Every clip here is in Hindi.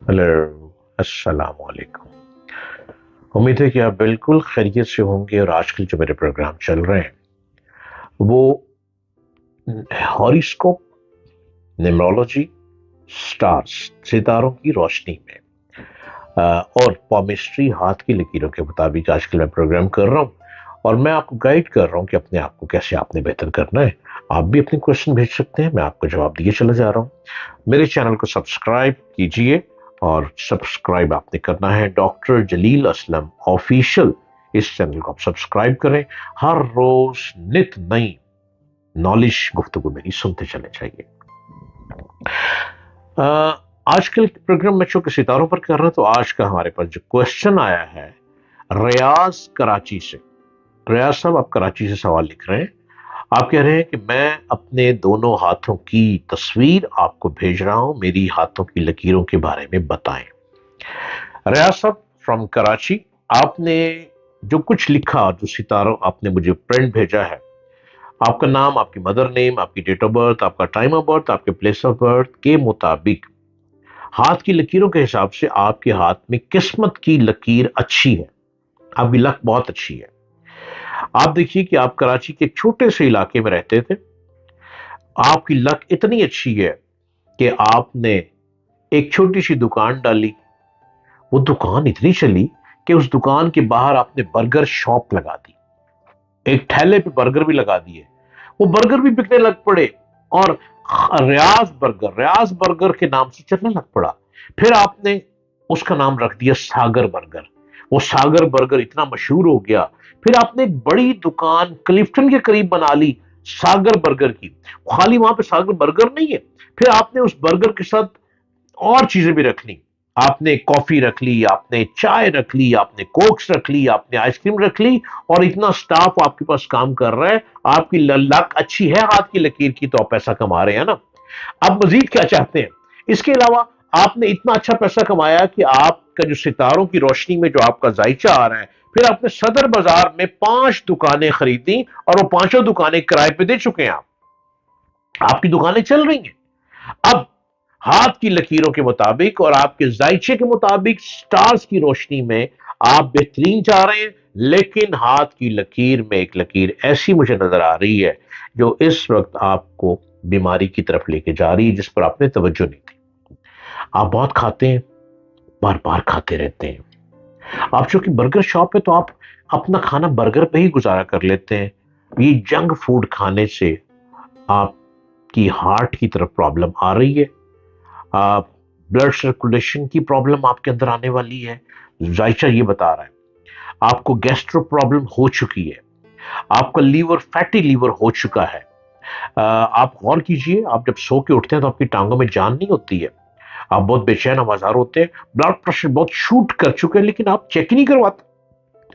हेलो, अस्सलाम वालेकुम। उम्मीद है कि आप बिल्कुल खैरियत से होंगे और आजकल जो मेरे प्रोग्राम चल रहे हैं वो हॉरोस्कोप, न्यूमरोलॉजी, स्टार्स, सितारों की रोशनी में और पॉमिस्ट्री, हाथ की लकीरों के मुताबिक आजकल मैं प्रोग्राम कर रहा हूँ और मैं आपको गाइड कर रहा हूँ कि अपने आप को कैसे आपने बेहतर करना है। आप भी अपने क्वेश्चन भेज सकते हैं, मैं आपको जवाब दिए चला जा रहा हूँ। मेरे चैनल को सब्सक्राइब कीजिए और सब्सक्राइब आपने करना है डॉक्टर जलील असलम ऑफिशियल। इस चैनल को आप सब्सक्राइब करें। हर रोज नित नई नॉलेज गुफ्तगू मेरी सुनते चले जाइए। आजकल के प्रोग्राम में चूंकि सितारों पर कर रहे हैं तो आज का हमारे पास जो क्वेश्चन आया है रियाज कराची से। रियाज साहब, आप कराची से सवाल लिख रहे हैं। आप कह रहे हैं कि मैं अपने दोनों हाथों की तस्वीर आपको भेज रहा हूं, मेरी हाथों की लकीरों के बारे में बताएं। रियाज साहब फ्रॉम कराची, आपने जो कुछ लिखा, जो सितारों आपने मुझे प्रिंट भेजा है, आपका नाम, आपकी मदर नेम, आपकी डेट ऑफ बर्थ, आपका टाइम ऑफ बर्थ, आपके प्लेस ऑफ बर्थ के मुताबिक हाथ की लकीरों के हिसाब से आपके हाथ में किस्मत की लकीर अच्छी है। आपकी लक बहुत अच्छी है। आप देखिए कि आप कराची के एक छोटे से इलाके में रहते थे। आपकी लक इतनी अच्छी है कि आपने एक छोटी सी दुकान डाली। वो दुकान इतनी चली कि उस दुकान के बाहर आपने बर्गर शॉप लगा दी। एक ठेले पे बर्गर भी लगा दिए। वो बर्गर भी बिकने लग पड़े और रियाज बर्गर के नाम से चलने लग पड़ा। फिर आपने उसका नाम रख दिया सागर बर्गर। वो सागर बर्गर इतना मशहूर हो गया। फिर आपने एक बड़ी दुकान क्लिफ्टन के करीब बना ली सागर बर्गर की। खाली वहां पे सागर बर्गर नहीं है, फिर आपने उस बर्गर के साथ और चीजें भी रख ली। आपने कॉफी रख ली, आपने चाय रख ली, आपने कोक्स रख ली, आपने आइसक्रीम रख ली और इतना स्टाफ आपके पास काम कर रहा है। आपकी लक अच्छी है हाथ की लकीर की, तो आप पैसा कमा रहे हैं ना। आप मजीद क्या चाहते हैं? इसके अलावा आपने इतना अच्छा पैसा कमाया कि आपका जो सितारों की रोशनी में जो आपका जायचा आ रहा है, फिर आपने सदर बाजार में 5 दुकानें खरीदी और वो पांचों दुकानें किराए पे दे चुके हैं। आप आपकी दुकानें चल रही हैं। अब हाथ की लकीरों के मुताबिक और आपके जायचे के मुताबिक स्टार्स की रोशनी में आप बेहतरीन जा रहे हैं। लेकिन हाथ की लकीर में एक लकीर ऐसी मुझे नजर आ रही है जो इस वक्त आपको बीमारी की तरफ लेके जा रही है, जिस पर आपने तवज्जो नहीं दी। आप बहुत खाते हैं, बार बार खाते रहते हैं। आप चूंकि बर्गर शॉप है तो आप अपना खाना बर्गर पे ही गुजारा कर लेते हैं। ये जंक फूड खाने से आपकी हार्ट की तरफ प्रॉब्लम आ रही है। ब्लड सर्कुलेशन की प्रॉब्लम आपके अंदर आने वाली है। जायचा ये बता रहा है। आपको गैस्ट्रो प्रॉब्लम हो चुकी है। आपका लीवर, फैटी लीवर हो चुका है। आप गौर कीजिए, आप जब सो के उठते हैं तो आपकी टांगों में जान नहीं होती है। आप बहुत बेचैन आवाजार होते हैं। ब्लड प्रेशर बहुत शूट कर चुके हैं, लेकिन आप चेक नहीं करवाते।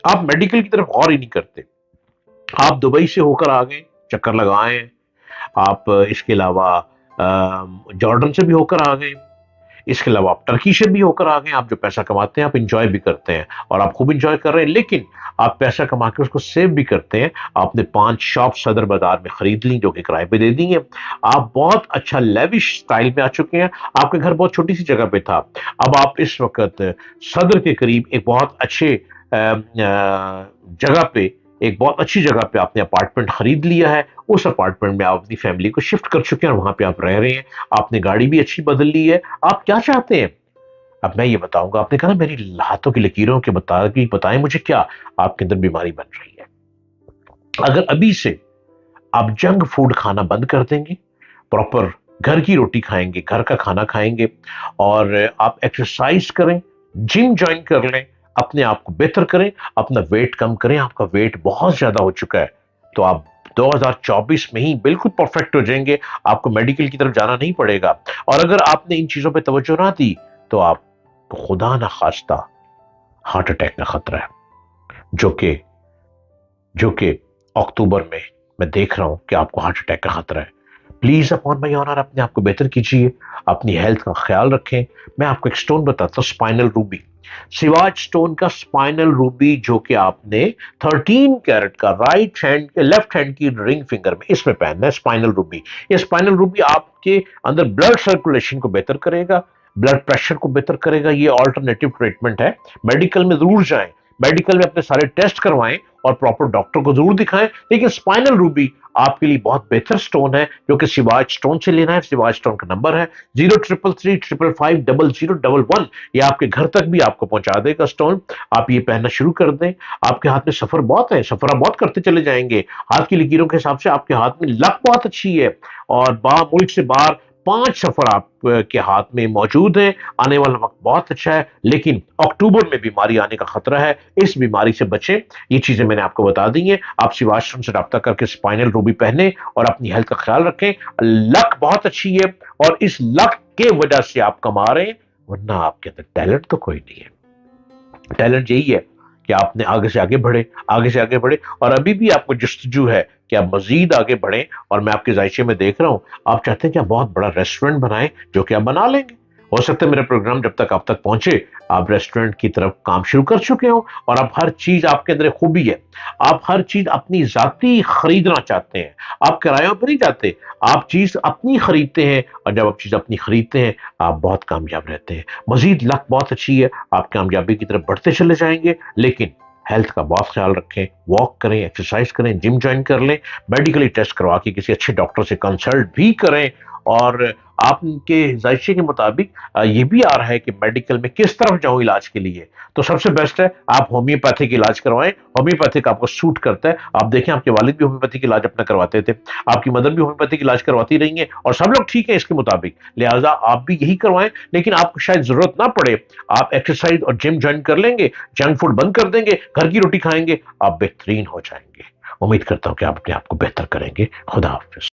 आप मेडिकल की तरफ गौर ही नहीं करते। आप दुबई से होकर आ गए, चक्कर लगाए। आप इसके अलावा जॉर्डन से भी होकर आ गए। इसके अलावा आप टर्की से भी होकर आ गए। आप जो पैसा कमाते हैं आप इंजॉय भी करते हैं और आप खूब इंजॉय कर रहे हैं, लेकिन आप पैसा कमा के उसको सेव भी करते हैं। आपने 5 शॉप सदर बाजार में खरीद ली जो कि किराए पे दे दी हैं। आप बहुत अच्छा लेविश स्टाइल में आ चुके हैं। आपके घर बहुत छोटी सी जगह पे था, अब आप इस वक्त सदर के करीब एक बहुत अच्छे जगह पे, एक बहुत अच्छी जगह पे आपने अपार्टमेंट खरीद लिया है। उस अपार्टमेंट में आप अपनी फैमिली को शिफ्ट कर चुके हैं और वहां पे आप रह रहे हैं। आपने गाड़ी भी अच्छी बदल ली है। आप क्या चाहते हैं? अब मैं ये बताऊंगा। आपने कहा ना मेरी हाथों की लकीरों के बताएं मुझे क्या आपके अंदर बीमारी बन रही है। अगर अभी से आप जंक फूड खाना बंद कर देंगे, प्रॉपर घर की रोटी खाएंगे, घर का खाना खाएंगे और आप एक्सरसाइज करें, जिम ज्वाइन कर लें, अपने आप को बेहतर करें, अपना वेट कम करें। आपका वेट बहुत ज्यादा हो चुका है, तो आप 2024 में ही बिल्कुल परफेक्ट हो जाएंगे। आपको मेडिकल की तरफ जाना नहीं पड़ेगा। और अगर आपने इन चीजों पर तवज्जो ना दी तो आप खुदा ना खास्ता हार्ट अटैक का खतरा है, जो कि जो कि अक्टूबर में मैं देख रहा हूं कि आपको हार्ट अटैक का खतरा है। प्लीज अपॉन माई ऑनर अपने आप को बेहतर कीजिए, अपनी हेल्थ का ख्याल रखें। मैं आपको एक स्टोन बताता हूं, स्पाइनल रूबी। सिवाज स्टोन का स्पाइनल रूबी, जो कि आपने 13 कैरेट का राइट हैंड के लेफ्ट हैंड की रिंग फिंगर में इसमें पहनना है, स्पाइनल रूबी। ये स्पाइनल रूबी आपके अंदर ब्लड सर्कुलेशन को बेहतर करेगा। ब्लड प्रेशर को बेहतर करेगा। ये ऑल्टरनेटिव ट्रीटमेंट है। मेडिकल में जरूर जाएं, मेडिकल में अपने सारे टेस्ट करवाएं और प्रॉपर डॉक्टर को जरूर दिखाएं। लेकिन स्पाइनल रूबी आपके लिए बहुत बेहतर स्टोन है, जो कि शिवाज स्टोन से लेना है। शिवाज स्टोन का नंबर है 0333555011। ये आपके घर तक भी आपको पहुंचा देगा स्टोन। आप ये पहनना शुरू कर दें। आपके हाथ में सफर बहुत है, सफर आप बहुत करते चले जाएंगे। हाथ की लकीरों के हिसाब से आपके हाथ में लक बहुत अच्छी है और मुल्क से बाहर 5 सफर आप के हाथ में मौजूद है। आने वाला वक्त बहुत अच्छा है, लेकिन अक्टूबर में बीमारी आने का खतरा है। इस बीमारी से बचें। ये चीजें मैंने आपको बता दी हैं। आप शिवाश्रम से रब्ता करके स्पाइनल रूबी पहने और अपनी हेल्थ का ख्याल रखें। लक बहुत अच्छी है और इस लक के वजह से आप कमा रहे हैं, वरना आपके अंदर टैलेंट तो कोई नहीं है। टैलेंट यही है कि आपने आगे से आगे बढ़े, आगे से आगे बढ़े, और अभी भी आपको जस्तजू है कि आप मजीद आगे बढ़ें। और मैं आपके जायचे में देख रहा हूं, आप चाहते हैं कि आप बहुत बड़ा रेस्टोरेंट बनाएं, जो कि आप बना लेंगे। हो सकता है मेरा प्रोग्राम जब तक आप तक पहुंचे आप रेस्टोरेंट की तरफ काम शुरू कर चुके हो, और आप हर चीज आपके अंदर खूबी है। आप हर चीज अपनी जाती खरीदना चाहते हैं, आप किरायों पर नहीं जाते, आप चीज अपनी खरीदते हैं। और जब आप चीज अपनी खरीदते हैं आप बहुत कामयाब रहते हैं। मजीद लक बहुत अच्छी है, आप कामयाबी की तरफ बढ़ते चले जाएंगे। लेकिन हेल्थ का बहुत ख्याल रखें, वॉक करें, एक्सरसाइज करें, जिम ज्वाइन कर लें, मेडिकली टेस्ट करवा के किसी अच्छे डॉक्टर से कंसल्ट भी करें। और आपके जायशे के मुताबिक ये भी आ रहा है कि मेडिकल में किस तरफ जाऊं इलाज के लिए, तो सबसे बेस्ट है आप होम्योपैथिक इलाज करवाएं। होम्योपैथिक आपको सूट करता है। आप देखें, आपके वालिद भी होम्योपैथिक इलाज अपना करवाते थे, आपकी मदर भी होम्योपैथिक इलाज करवाती रही है, और सब लोग ठीक है इसके मुताबिक। लिहाजा आप भी यही करवाएं। लेकिन आपको शायद जरूरत ना पड़े, आप एक्सरसाइज और जिम ज्वाइन कर लेंगे, जंक फूड बंद कर देंगे, घर की रोटी खाएंगे, आप बेहतरीन हो जाएंगे। उम्मीद करता हूं कि आप अपने आप को बेहतर करेंगे। खुदा हाफिज।